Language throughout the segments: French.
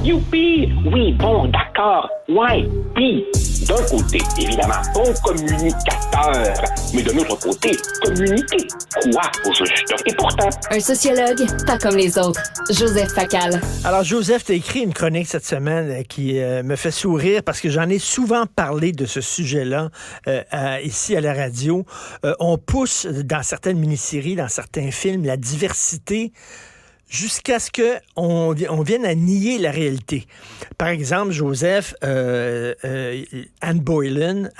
Youpi! Oui, bon, d'accord. Ouais. Puis, d'un côté, évidemment, bon communicateur. Mais de l'autre côté, communiquer. Quoi, au juste? Et pourtant... Un sociologue, pas comme les autres. Joseph Facal. Alors, Joseph, tu as écrit une chronique cette semaine qui me fait sourire parce que j'en ai souvent parlé de ce sujet-là ici à la radio. On pousse dans certaines mini-séries, dans certains films, la diversité jusqu'à ce qu'on vienne à nier la réalité. Par exemple, Joseph, Anne Boleyn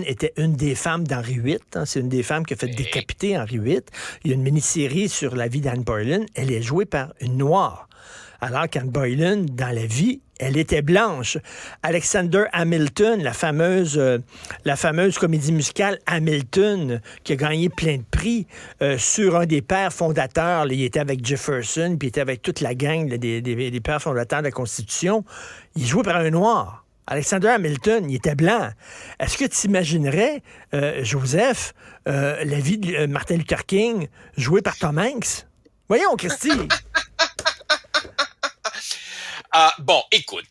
était une des femmes d'Henri VIII. Hein, c'est une des femmes qui a fait décapiter Henri VIII. Il y a une mini-série sur la vie d'Anne Boleyn. Elle est jouée par une noire. Alors qu'Anne Boleyn, dans la vie, elle était blanche. Alexander Hamilton, la fameuse comédie musicale Hamilton, qui a gagné plein de prix sur un des pères fondateurs. Là, il était avec Jefferson, puis il était avec toute la gang là, des pères fondateurs de la Constitution. Il jouait par un noir. Alexander Hamilton, il était blanc. Est-ce que tu imaginerais, Joseph, la vie de Martin Luther King jouée par Tom Hanks? Voyons, Christy! Bon, écoute,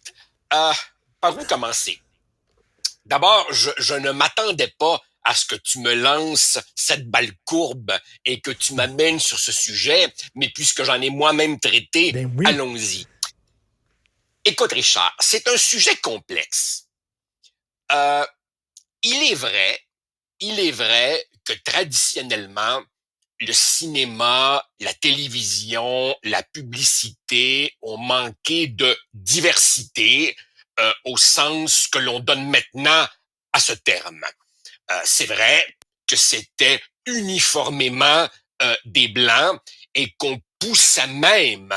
par où commencer? D'abord, je ne m'attendais pas à ce que tu me lances cette balle courbe et que tu m'amènes sur ce sujet, mais puisque j'en ai moi-même traité, oui. Allons-y. Écoute, Richard, c'est un sujet complexe. Il est vrai que traditionnellement, le cinéma, la télévision, la publicité ont manqué de diversité au sens que l'on donne maintenant à ce terme. C'est vrai que c'était uniformément des Blancs et qu'on poussait même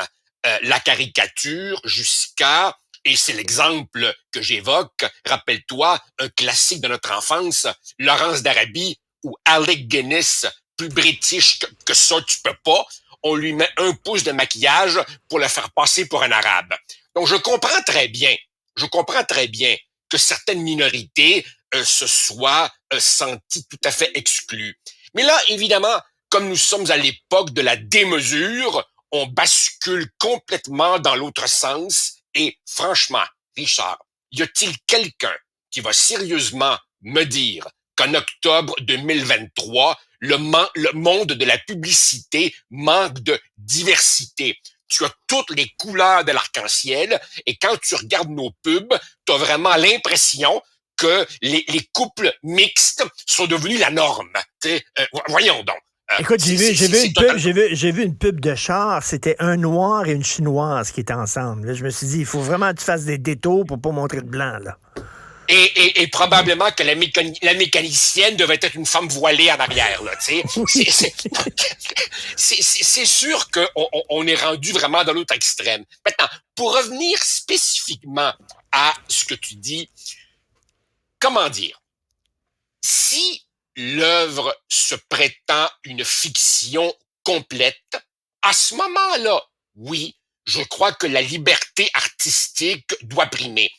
la caricature jusqu'à, et c'est l'exemple que j'évoque, rappelle-toi, un classique de notre enfance, Laurence d'Arabie ou Alec Guinness, plus british que ça, tu peux pas. On lui met 1 pouce de maquillage pour le faire passer pour un arabe. Donc, je comprends très bien que certaines minorités se soient senties tout à fait exclues. Mais là, évidemment, comme nous sommes à l'époque de la démesure, on bascule complètement dans l'autre sens. Et franchement, Richard, y a-t-il quelqu'un qui va sérieusement me dire qu'en octobre 2023, le monde de la publicité manque de diversité? Tu as toutes les couleurs de l'arc-en-ciel et quand tu regardes nos pubs, tu as vraiment l'impression que les couples mixtes sont devenus la norme. Voyons donc. Écoute, j'ai vu une pub de char, c'était un noir et une chinoise qui étaient ensemble. Là, je me suis dit, il faut vraiment que tu fasses des détours pour pas montrer de blanc, là. Et probablement que la mécanicienne devait être une femme voilée en arrière, là, tu sais. C'est sûr qu'on est rendu vraiment dans l'autre extrême. Maintenant, pour revenir spécifiquement à ce que tu dis, comment dire? Si l'œuvre se prétend une fiction complète, à ce moment-là, oui, je crois que la liberté artistique doit primer.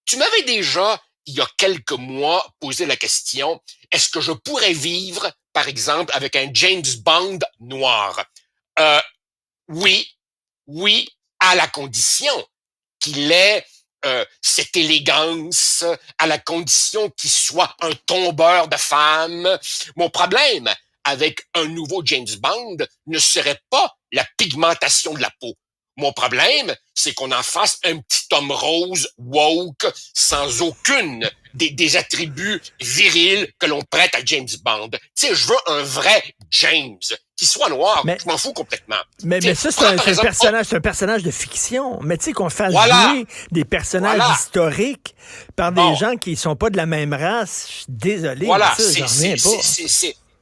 Tu m'avais déjà, il y a quelques mois, posé la question, est-ce que je pourrais vivre, par exemple, avec un James Bond noir? Oui, à la condition qu'il ait cette élégance, à la condition qu'il soit un tombeur de femmes. Mon problème avec un nouveau James Bond ne serait pas la pigmentation de la peau. Mon problème, c'est qu'on en fasse un petit homme rose, woke, sans aucune des attributs virils que l'on prête à James Bond. Tu sais, je veux un vrai James qui soit noir. Je m'en fous complètement. Mais ça, c'est un personnage de fiction. Mais tu sais, qu'on fasse jouer des personnages historiques par des gens qui sont pas de la même race, je suis désolé. Voilà, ça, j'en reviens pas.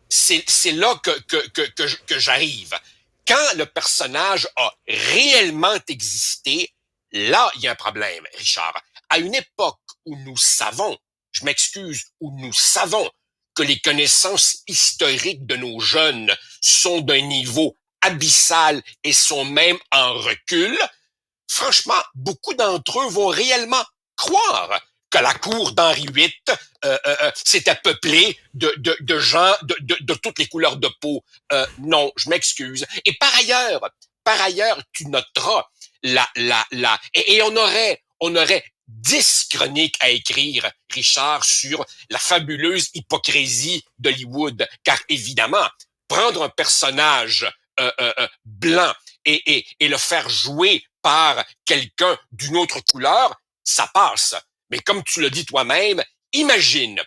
C'est là que j'arrive. Quand le personnage a réellement existé, là, il y a un problème, Richard. À une époque où nous savons que les connaissances historiques de nos jeunes sont d'un niveau abyssal et sont même en recul, franchement, beaucoup d'entre eux vont réellement croire que la cour d'Henri VIII s'était peuplée de gens de toutes les couleurs de peau. Non, je m'excuse. Et par ailleurs, tu noteras, et on aurait 10 chroniques à écrire, Richard, sur la fabuleuse hypocrisie d'Hollywood. Car évidemment, prendre un personnage blanc et le faire jouer par quelqu'un d'une autre couleur, ça passe. Mais comme tu le dis toi-même, imagine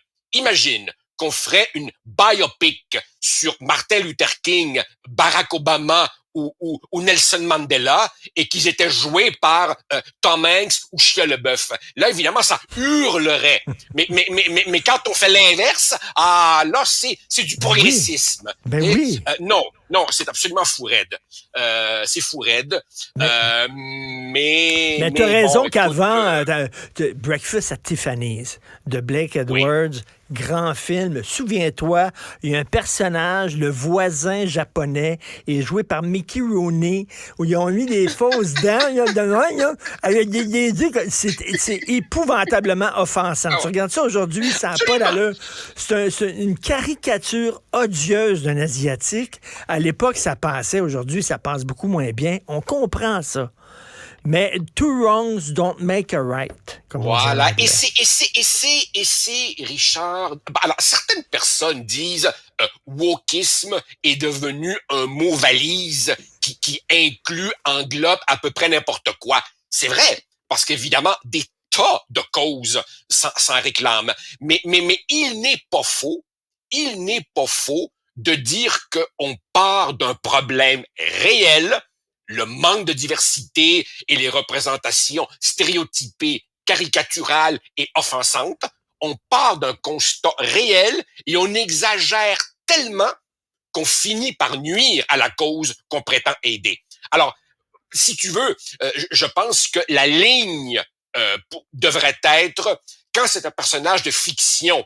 qu'on ferait une biopic sur Martin Luther King, Barack Obama ou Nelson Mandela et qu'ils étaient joués par Tom Hanks ou Shia LaBeouf. Là, évidemment, ça hurlerait. Mais quand on fait l'inverse, là, c'est du progressisme. Oui. Non, c'est absolument fou raide. C'est fou raide. Mais t'as raison bon, qu'avant, Breakfast at Tiffany's de Blake Edwards, grand film. Souviens-toi, il y a un personnage, le voisin japonais, est joué par Mickey Rooney, où ils ont mis des fausses dents, avec c'est épouvantablement offensant. Tu regardes ça aujourd'hui, ça n'a pas d'allure. C'est une caricature odieuse d'un Asiatique. À l'époque, ça passait. Aujourd'hui, ça passe beaucoup moins bien. On comprend ça. Mais two wrongs don't make a right. Voilà. Et c'est, Richard. Alors, certaines personnes disent wokisme est devenu un mot valise qui englobe à peu près n'importe quoi. C'est vrai, parce qu'évidemment, des tas de causes s'en réclament. Mais il n'est pas faux de dire qu'on part d'un problème réel, le manque de diversité et les représentations stéréotypées, caricaturales et offensantes. On part d'un constat réel et on exagère tellement qu'on finit par nuire à la cause qu'on prétend aider. Alors, si tu veux, je pense que la ligne devrait être, quand c'est un personnage de fiction,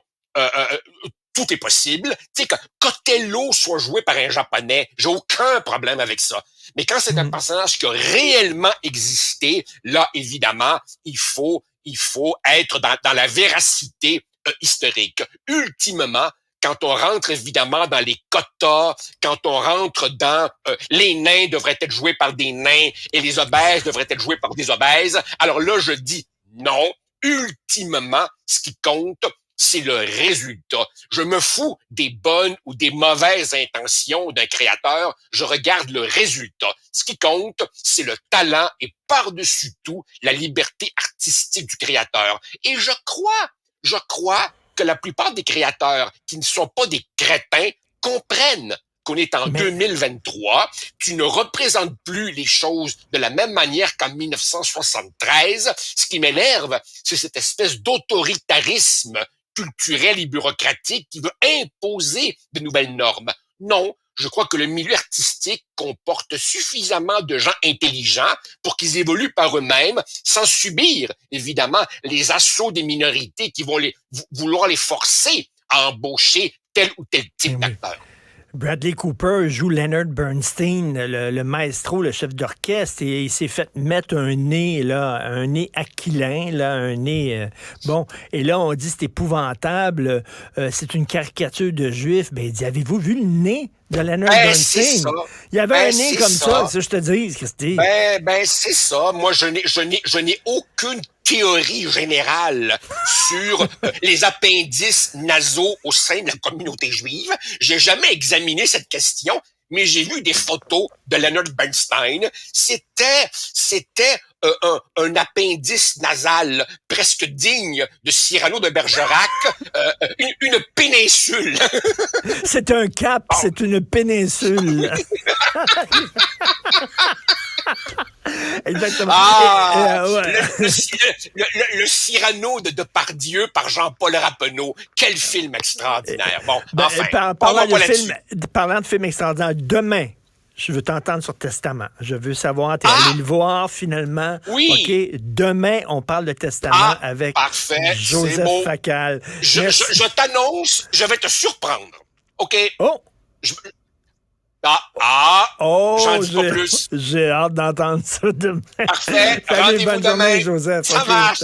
tout est possible. Tu sais, qu'Othello soit joué par un Japonais, j'ai aucun problème avec ça. Mais quand c'est un personnage qui a réellement existé, là, évidemment, il faut être dans la véracité historique. Ultimement, quand on rentre évidemment dans les quotas, quand on rentre dans les nains devraient être joués par des nains et les obèses devraient être joués par des obèses, alors là, je dis non. Ultimement, ce qui compte, c'est le résultat. Je me fous des bonnes ou des mauvaises intentions d'un créateur. Je regarde le résultat. Ce qui compte, c'est le talent et par-dessus tout, la liberté artistique du créateur. Et je crois que la plupart des créateurs qui ne sont pas des crétins comprennent qu'on est en 2023, tu ne représentes plus les choses de la même manière qu'en 1973. Ce qui m'énerve, c'est cette espèce d'autoritarisme culturel et bureaucratique qui veut imposer de nouvelles normes. Non, je crois que le milieu artistique comporte suffisamment de gens intelligents pour qu'ils évoluent par eux-mêmes sans subir, évidemment, les assauts des minorités qui vont vouloir les forcer à embaucher tel ou tel type d'acteur. Bradley Cooper joue Leonard Bernstein, le maestro, le chef d'orchestre, et il s'est fait mettre un nez aquilin, là, un nez... et là, on dit c'est épouvantable, c'est une caricature de juif. Ben, il dit, avez-vous vu le nez de Leonard Bernstein? Il y avait un nez comme ça je te dis, Christy. C'est ça. Moi, je n'ai aucune théorie générale sur les appendices nasaux au sein de la communauté juive. J'ai jamais examiné cette question, mais j'ai vu des photos de Leonard Bernstein. C'était un appendice nasal presque digne de Cyrano de Bergerac, une péninsule. C'est un cap, c'est une péninsule. Exactement. Le Cyrano de Depardieu par Jean-Paul Rappeneau. Quel film extraordinaire. Bon, parlant de film extraordinaire, demain, je veux t'entendre sur Testament. Je veux savoir, t'es allé le voir finalement. Oui. OK, demain, on parle de Testament avec Joseph Facal. Je t'annonce, je vais te surprendre. OK? Oh! J'en dis pas plus. J'ai hâte d'entendre ça demain. Parfait. Salut, Rendez-vous bonne journée, demain. Joseph. Ça marche.